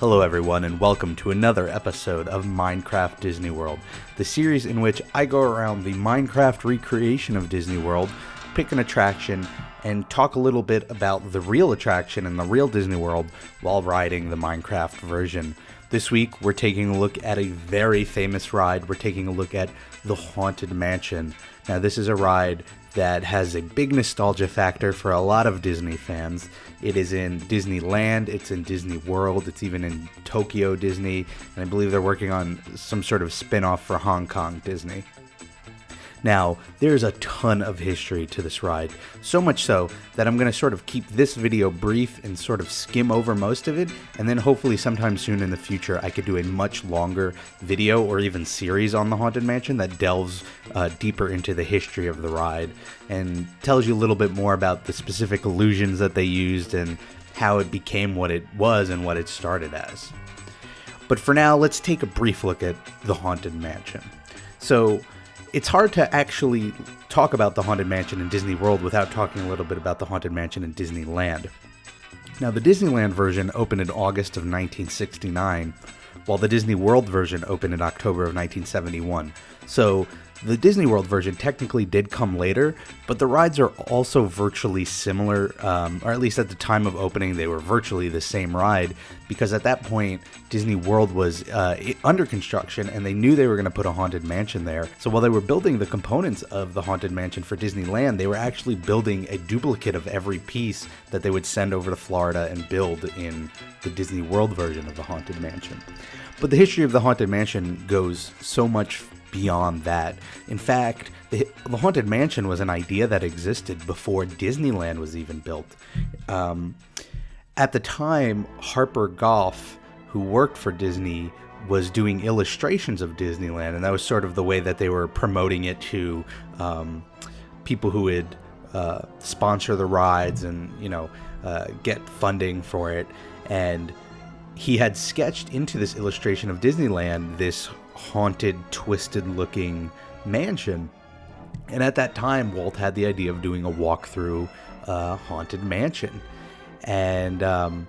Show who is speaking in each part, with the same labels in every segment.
Speaker 1: Hello everyone and welcome to another episode of Minecraft Disney World, the series in which I go around the Minecraft recreation of Disney World, pick an attraction, and talk a little bit about the real attraction in the real Disney World while riding the Minecraft version. This week we're taking a look at a very famous ride. We're taking a look at the Haunted Mansion. Now this is a ride that has a big nostalgia factor for a lot of Disney fans. It is in Disneyland, it's in Disney World, it's even in Tokyo Disney, and I believe they're working on some sort of spin-off for Hong Kong Disney. Now, there's a ton of history to this ride, so much so that I'm going to sort of keep this video brief and sort of skim over most of it, and then hopefully sometime soon in the future I could do a much longer video or even series on the Haunted Mansion that delves deeper into the history of the ride and tells you a little bit more about the specific illusions that they used and how it became what it was and what it started as. But for now, let's take a brief look at the Haunted Mansion. So, it's hard to actually talk about the Haunted Mansion in Disney World without talking a little bit about the Haunted Mansion in Disneyland. Now, the Disneyland version opened in August of 1969, while the Disney World version opened in October of 1971. So, the Disney World version technically did come later, but the rides are also virtually similar, or at least at the time of opening, they were virtually the same ride, because at that point, Disney World was under construction, and they knew they were going to put a Haunted Mansion there. So while they were building the components of the Haunted Mansion for Disneyland, they were actually building a duplicate of every piece that they would send over to Florida and build in the Disney World version of the Haunted Mansion. But the history of the Haunted Mansion goes so much beyond that. In fact, the Haunted Mansion was an idea that existed before Disneyland was even built. At the time, Harper Goff, who worked for Disney, was doing illustrations of Disneyland, and that was sort of the way that they were promoting it to people who would sponsor the rides and, get funding for it. And he had sketched into this illustration of Disneyland this haunted, twisted-looking mansion. And at that time, Walt had the idea of doing a walk-through Haunted Mansion. And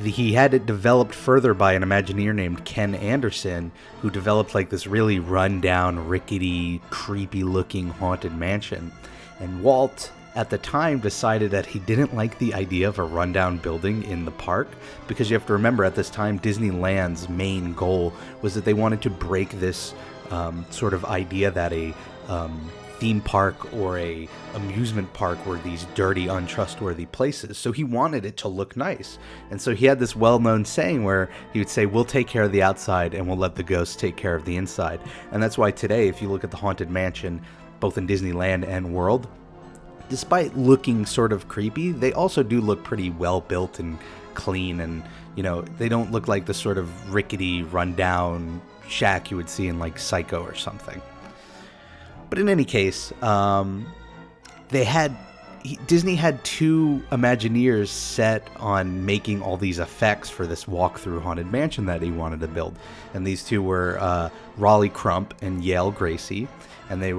Speaker 1: he had it developed further by an Imagineer named Ken Anderson, who developed like this really run-down, rickety, creepy-looking haunted mansion. And Walt, at the time, decided that he didn't like the idea of a rundown building in the park, because you have to remember at this time Disneyland's main goal was that they wanted to break this sort of idea that a theme park or a amusement park were these dirty, untrustworthy places. So he wanted it to look nice. And so he had this well-known saying where he would say, "We'll take care of the outside and we'll let the ghosts take care of the inside." And that's why today, if you look at the Haunted Mansion, both in Disneyland and World, despite looking sort of creepy, they also do look pretty well built and clean, and they don't look like the sort of rickety, rundown shack you would see in like Psycho or something. But in any case, Disney had two Imagineers set on making all these effects for this walk-through Haunted Mansion that he wanted to build, and these two were Raleigh Crump and Yale Gracie, and they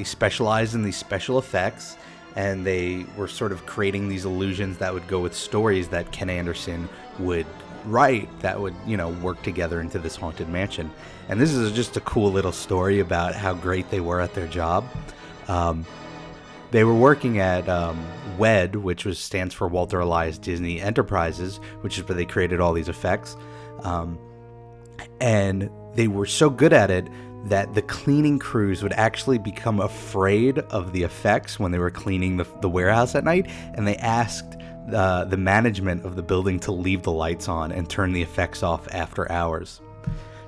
Speaker 1: specialized in these special effects, and they were sort of creating these illusions that would go with stories that Ken Anderson would write that would, work together into this Haunted Mansion. And this is just a cool little story about how great they were at their job. They were working at WED, which stands for Walter Elias Disney Enterprises, which is where they created all these effects. And they were so good at it that the cleaning crews would actually become afraid of the effects when they were cleaning the warehouse at night, and they asked the management of the building to leave the lights on and turn the effects off after hours.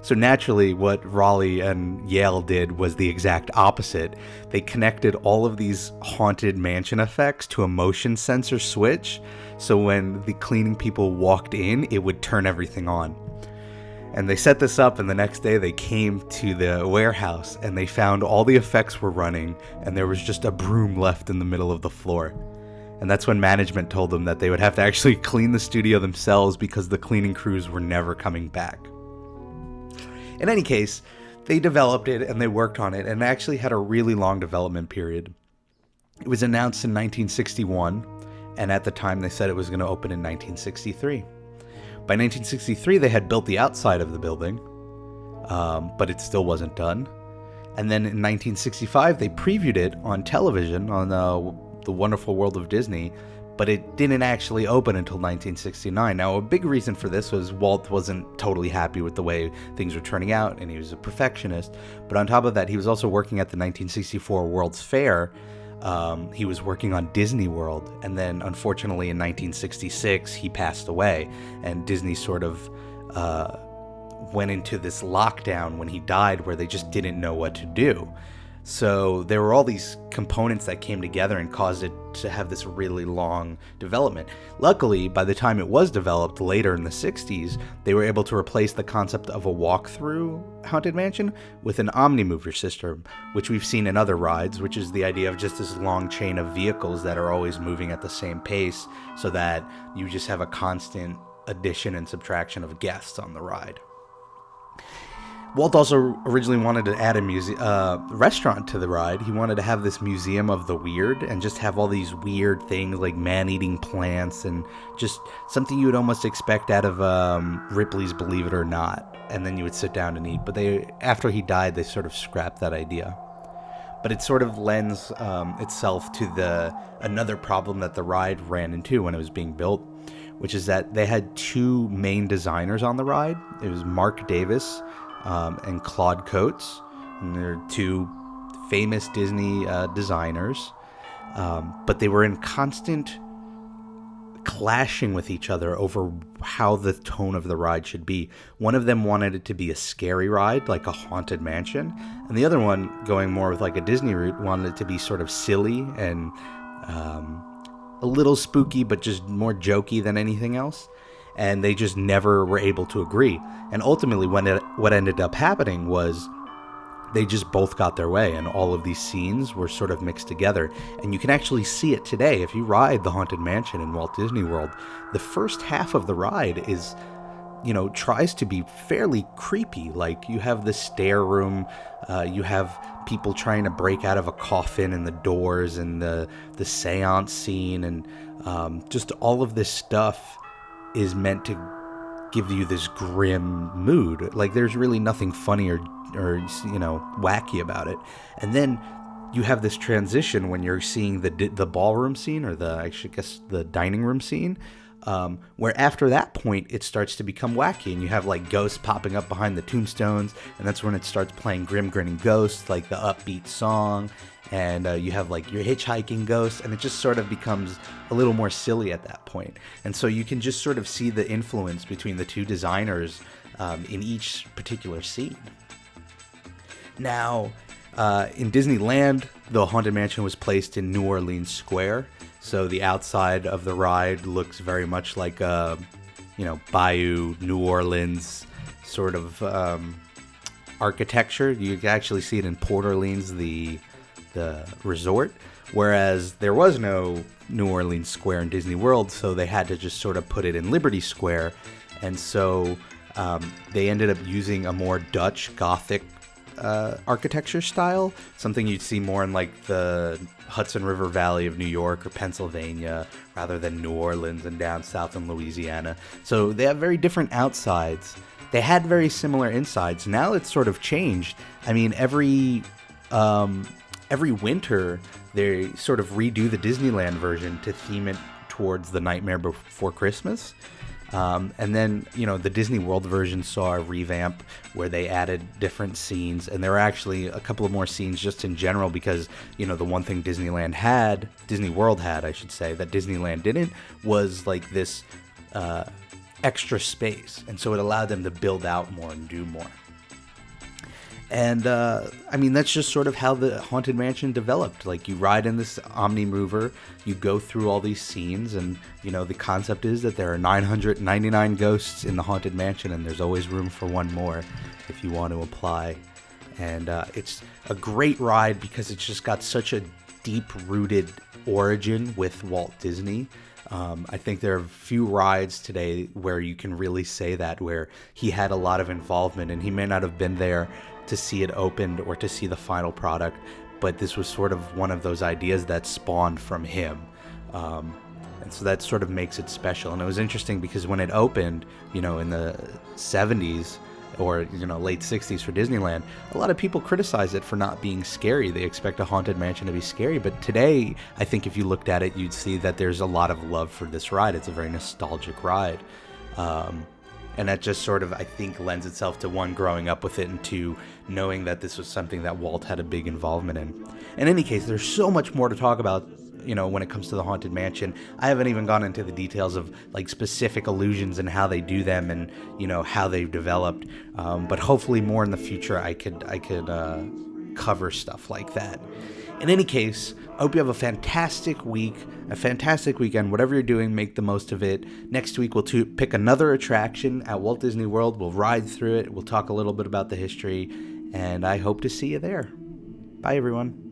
Speaker 1: So naturally, what Raleigh and Yale did was the exact opposite. They connected all of these Haunted Mansion effects to a motion sensor switch, so when the cleaning people walked in, it would turn everything on. And they set this up, and the next day they came to the warehouse and they found all the effects were running and there was just a broom left in the middle of the floor. And that's when management told them that they would have to actually clean the studio themselves because the cleaning crews were never coming back. In any case, they developed it and they worked on it, and it actually had a really long development period. It was announced in 1961, and at the time they said it was going to open in 1963. By 1963, they had built the outside of the building, but it still wasn't done. And then in 1965, they previewed it on television on The Wonderful World of Disney, but it didn't actually open until 1969. Now, a big reason for this was Walt wasn't totally happy with the way things were turning out, and he was a perfectionist. But on top of that, he was also working at the 1964 World's Fair. He was working on Disney World, and then unfortunately in 1966, he passed away, and Disney sort of went into this lockdown when he died where they just didn't know what to do. So there were all these components that came together and caused it to have this really long development. Luckily, by the time it was developed later in the 60s, they were able to replace the concept of a walk-through Haunted Mansion with an Omnimover system, which we've seen in other rides, which is the idea of just this long chain of vehicles that are always moving at the same pace so that you just have a constant addition and subtraction of guests on the ride. Walt also originally wanted to add a restaurant to the ride. He wanted to have this museum of the weird and just have all these weird things like man-eating plants and just something you would almost expect out of Ripley's Believe It or Not. And then you would sit down and eat. But after he died, they sort of scrapped that idea. But it sort of lends itself to another problem that the ride ran into when it was being built, which is that they had two main designers on the ride. It was Mark Davis and Claude Coates, and they're two famous Disney designers, but they were in constant clashing with each other over how the tone of the ride should be. One of them wanted it to be a scary ride, like a Haunted Mansion, and the other one, going more with like a Disney route, wanted it to be sort of silly and a little spooky, but just more jokey than anything else. And they just never were able to agree. And ultimately, what ended up happening was they just both got their way, and all of these scenes were sort of mixed together. And you can actually see it today. If you ride the Haunted Mansion in Walt Disney World, the first half of the ride is, tries to be fairly creepy. Like, you have the stair room, you have people trying to break out of a coffin and the doors, and the seance scene, and just all of this stuff is meant to give you this grim mood. Like, there's really nothing funny or wacky about it. And then you have this transition when you're seeing the ballroom scene, or the dining room scene, where after that point it starts to become wacky, and you have like ghosts popping up behind the tombstones, and that's when it starts playing Grim Grinning Ghosts, like the upbeat song, and you have like your hitchhiking ghosts, and it just sort of becomes a little more silly at that point. And so you can just sort of see the influence between the two designers in each particular scene. Now, in Disneyland, the Haunted Mansion was placed in New Orleans Square, so the outside of the ride looks very much like a, Bayou, New Orleans sort of architecture. You can actually see it in Port Orleans, the resort, whereas there was no New Orleans Square in Disney World, so they had to just sort of put it in Liberty Square. And so they ended up using a more Dutch Gothic architecture style, something you'd see more in like the Hudson River Valley of New York or Pennsylvania, rather than New Orleans and down south in Louisiana. So they have very different outsides. They had very similar insides. Now it's sort of changed. I mean, every winter they sort of redo the Disneyland version to theme it towards The Nightmare Before Christmas. And then, the Disney World version saw a revamp where they added different scenes, and there were actually a couple of more scenes just in general because, the one thing Disney World had, that Disneyland didn't, was like this extra space. And so it allowed them to build out more and do more. And, that's just sort of how the Haunted Mansion developed. Like, you ride in this Omnimover, you go through all these scenes, and, the concept is that there are 999 ghosts in the Haunted Mansion, and there's always room for one more if you want to apply. And it's a great ride because it's just got such a deep-rooted origin with Walt Disney. I think there are few rides today where you can really say that, where he had a lot of involvement, and he may not have been there to see it opened or to see the final product, but this was sort of one of those ideas that spawned from him. And so that sort of makes it special. And it was interesting because when it opened, in the 70s or, late 60s for Disneyland, a lot of people criticize it for not being scary. They expect a Haunted Mansion to be scary. But today, I think if you looked at it, you'd see that there's a lot of love for this ride. It's a very nostalgic ride. And that just sort of, I think, lends itself to, one, growing up with it, and two, knowing that this was something that Walt had a big involvement in. In any case, there's so much more to talk about, when it comes to the Haunted Mansion. I haven't even gone into the details of, specific illusions and how they do them and, how they've developed. But hopefully more in the future I could cover stuff like that. In any case, I hope you have a fantastic week, a fantastic weekend. Whatever you're doing, make the most of it. Next week, we'll pick another attraction at Walt Disney World. We'll ride through it. We'll talk a little bit about the history, and I hope to see you there. Bye, everyone.